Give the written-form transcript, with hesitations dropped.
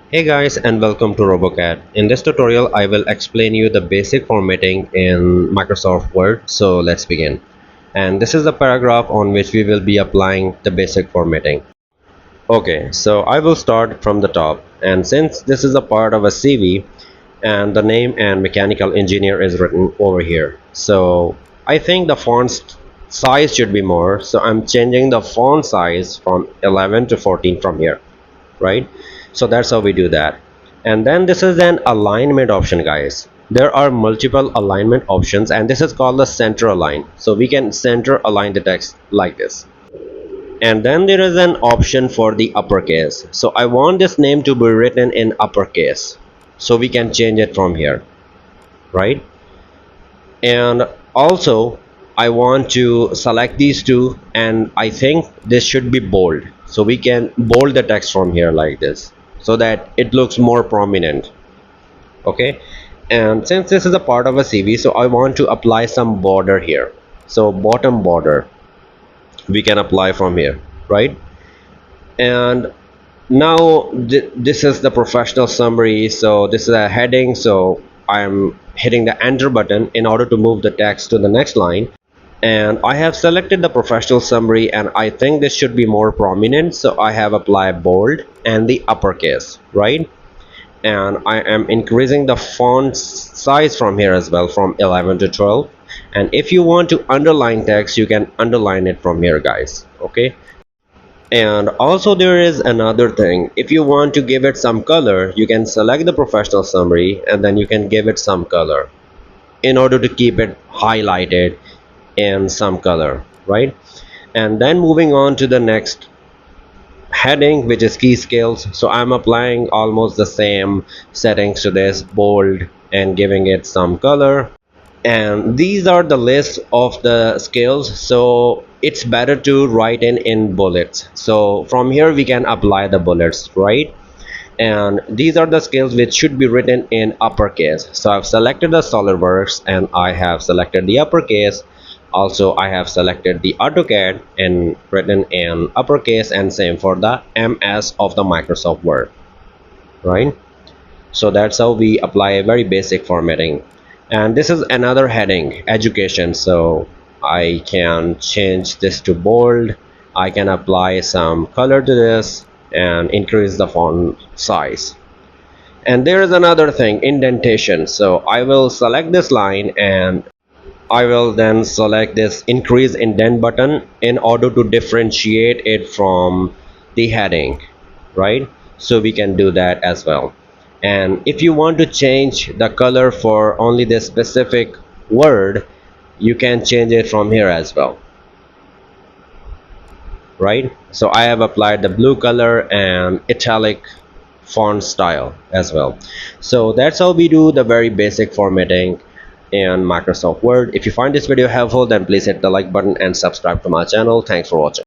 Hey guys, and welcome to RoboCat. In this tutorial I will explain you the basic formatting in Microsoft Word. So let's begin. And this is the paragraph on which we will be applying the basic formatting. Okay, so I will start from the top, and since this is a part of a CV and the name and mechanical engineer is written over here, so I think the font size should be more, so I'm changing the font size from 11 to 14 from here, right? So that's how we do that. And then this is an alignment option, guys. There are multiple alignment options, and this is called the center align. So we can center align the text like this. And then there is an option for the uppercase. So I want this name to be written in uppercase, so we can change it from here, right? And also I want to select these two, and I think this should be bold, so we can bold the text from here like this so that it looks more prominent. Okay, and since this is a part of a CV, so I want to apply some border here. So bottom border we can apply from here, right? And now this is the professional summary, so this is a heading, so I'm hitting the enter button in order to move the text to the next line. And I have selected the professional summary, and I think this should be more prominent, so I have applied bold and the uppercase, right? And I am increasing the font size from here as well, from 11 to 12. And if you want to underline text, you can underline it from here, guys. Okay, and also there is another thing. If you want to give it some color, you can select the professional summary and then you can give it some color in order to keep it highlighted in some color, right? And then moving on to the next heading, which is key skills. So I'm applying almost the same settings to this, bold and giving it some color. And these are the list of the skills, so it's better to write in bullets. So from here we can apply the bullets, right? And these are the skills which should be written in uppercase. So I've selected the SolidWorks and I have selected the uppercase. Also I have selected the AutoCAD and written in uppercase, and same for the MS of the Microsoft Word, right? So that's how we apply a very basic formatting. And this is another heading, education, so I can change this to bold. I can apply some color to this and increase the font size. And there is another thing, indentation. So I will select this line and I will then select this increase indent button in order to differentiate it from the heading, right? So we can do that as well. And if you want to change the color for only this specific word, you can change it from here as well, right? So I have applied the blue color and italic font style as well. So that's how we do the very basic formatting in Microsoft Word. If you find this video helpful, then please hit the like button and subscribe to my channel. Thanks for watching.